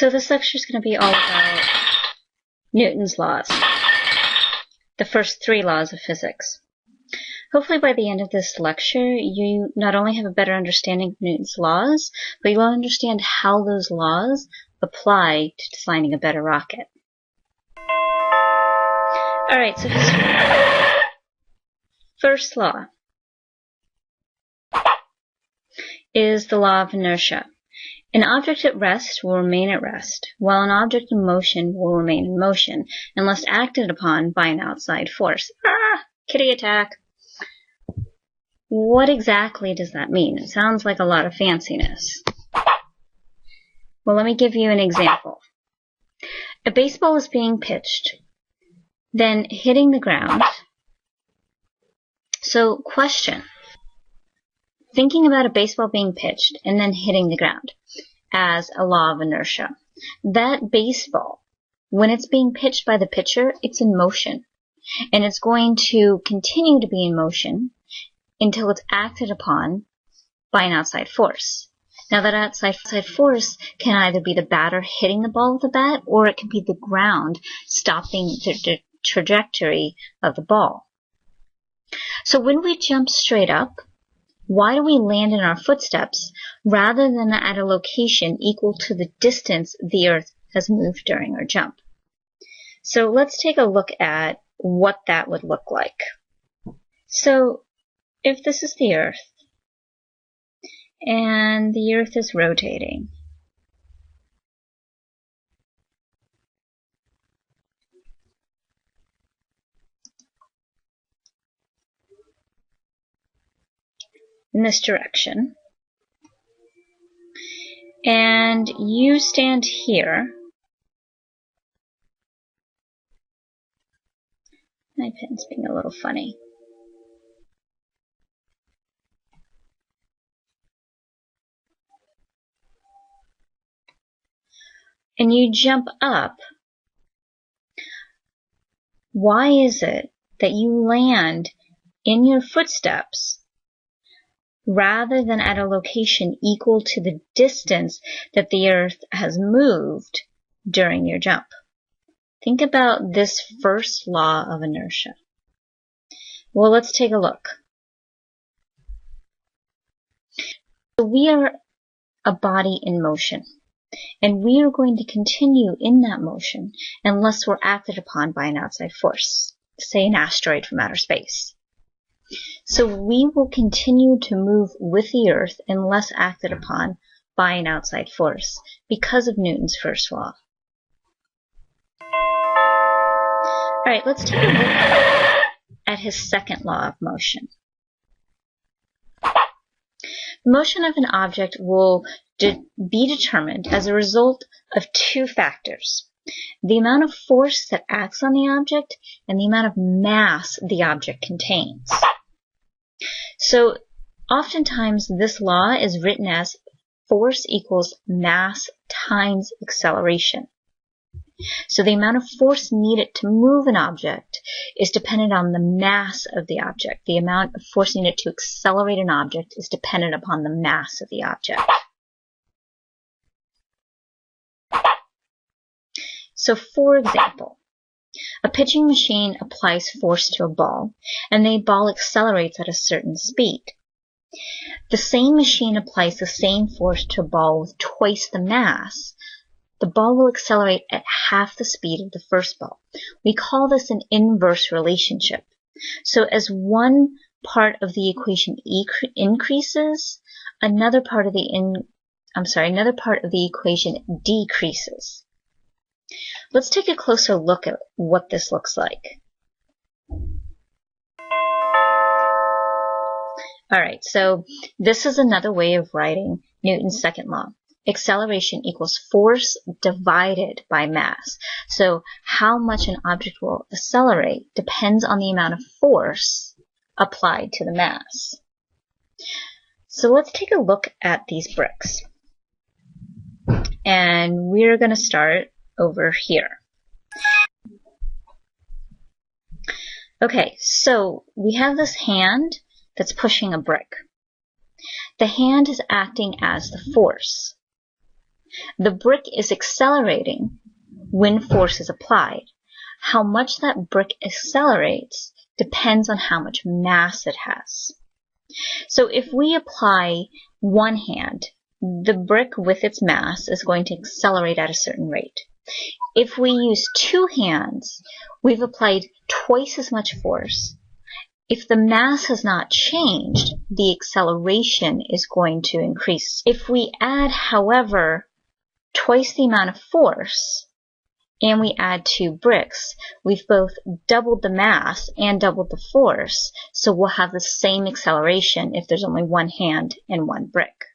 So this lecture is going to be all about Newton's laws, the first 3 laws of physics. Hopefully by the end of this lecture, you not only have a better understanding of Newton's laws, but you will understand how those laws apply to designing a better rocket. Alright, so first law is the law of inertia. An object at rest will remain at rest, while an object in motion will remain in motion, unless acted upon by an outside force. Ah! Kitty attack! What exactly does that mean? It sounds like a lot of fanciness. Well, let me give you an example. A baseball is being pitched, then hitting the ground. So, question. Thinking about a baseball being pitched and then hitting the ground as a law of inertia. That baseball, when it's being pitched by the pitcher, it's in motion. And it's going to continue to be in motion until it's acted upon by an outside force. Now that outside force can either be the batter hitting the ball with a bat, or it can be the ground stopping the trajectory of the ball. So when we jump straight up, why do we land in our footsteps rather than at a location equal to the distance the Earth has moved during our jump? So let's take a look at what that would look like. So if this is the Earth, and the Earth is rotating, in this direction, and you stand here. My pen's being a little funny. And you jump up. Why is it that you land in your footsteps rather than at a location equal to the distance that the Earth has moved during your jump? Think about this first law of inertia. Well, let's take a look. So we are a body in motion, and we are going to continue in that motion unless we're acted upon by an outside force, say an asteroid from outer space. So we will continue to move with the Earth unless acted upon by an outside force because of Newton's first law. Alright, let's take a look at his second law of motion. The motion of an object will be determined as a result of 2 factors: the amount of force that acts on the object and the amount of mass the object contains. So oftentimes this law is written as force equals mass times acceleration. So the amount of force needed to move an object is dependent on the mass of the object. The amount of force needed to accelerate an object is dependent upon the mass of the object. So for example, a pitching machine applies force to a ball, and the ball accelerates at a certain speed. The same machine applies the same force to a ball with twice the mass. The ball will accelerate at half the speed of the first ball. We call this an inverse relationship. So as one part of the equation increases, another part of the equation decreases. Let's take a closer look at what this looks like. Alright, so this is another way of writing Newton's second law. Acceleration equals force divided by mass. So how much an object will accelerate depends on the amount of force applied to the mass. So let's take a look at these bricks. And we're going to start over here. Okay, so we have this hand that's pushing a brick. The hand is acting as the force. The brick is accelerating when force is applied. How much that brick accelerates depends on how much mass it has. So if we apply one hand, the brick with its mass is going to accelerate at a certain rate. If we use two hands, we've applied twice as much force. If the mass has not changed, the acceleration is going to increase. If we add, however, twice the amount of force, and we add two bricks, we've both doubled the mass and doubled the force, so we'll have the same acceleration if there's only one hand and one brick.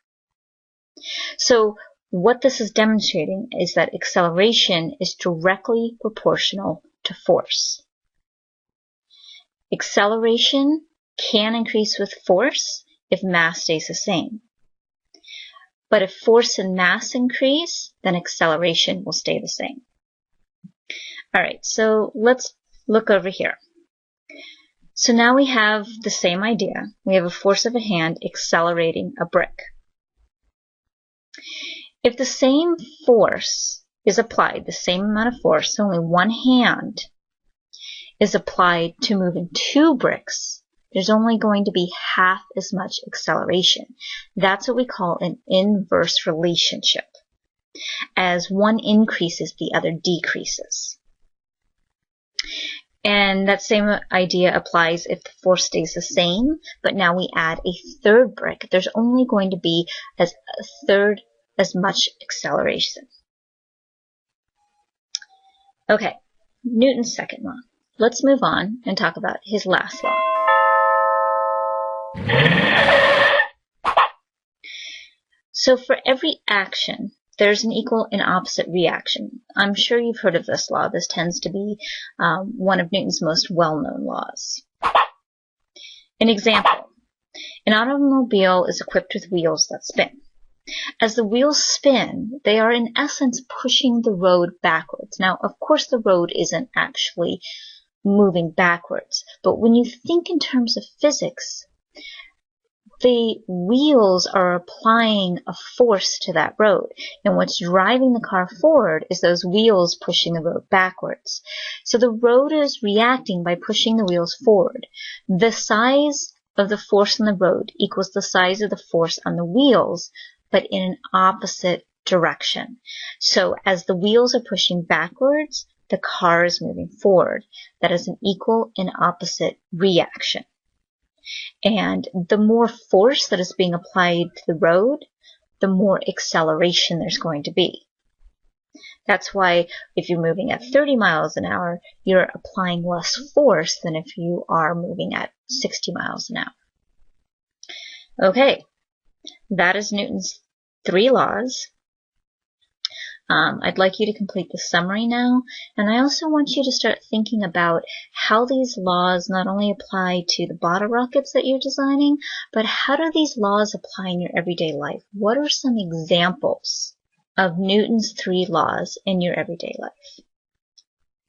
So what this is demonstrating is that acceleration is directly proportional to force. Acceleration can increase with force if mass stays the same. But if force and mass increase, then acceleration will stay the same. Alright, so let's look over here. So now we have the same idea. We have a force of a hand accelerating a brick. If the same force is applied, the same amount of force, so only one hand is applied to moving two bricks, there's only going to be half as much acceleration. That's what we call an inverse relationship. As one increases, the other decreases. And that same idea applies if the force stays the same, but now we add a third brick. There's only going to be a third as much acceleration. Okay, Newton's second law. Let's move on and talk about his last law. So for every action, there's an equal and opposite reaction. I'm sure you've heard of this law. This tends to be one of Newton's most well-known laws. An example, an automobile is equipped with wheels that spin. As the wheels spin, they are in essence pushing the road backwards. Now, of course, the road isn't actually moving backwards, but when you think in terms of physics, the wheels are applying a force to that road, and what's driving the car forward is those wheels pushing the road backwards. So the road is reacting by pushing the wheels forward. The size of the force on the road equals the size of the force on the wheels, but in an opposite direction. So as the wheels are pushing backwards, the car is moving forward. That is an equal and opposite reaction. And the more force that is being applied to the road, the more acceleration there's going to be. That's why if you're moving at 30 miles an hour, you're applying less force than if you are moving at 60 miles an hour. Okay, that is Newton's 3 laws. I'd like you to complete the summary now, and I also want you to start thinking about how these laws not only apply to the bottle rockets that you're designing, but how do these laws apply in your everyday life? What are some examples of Newton's 3 laws in your everyday life?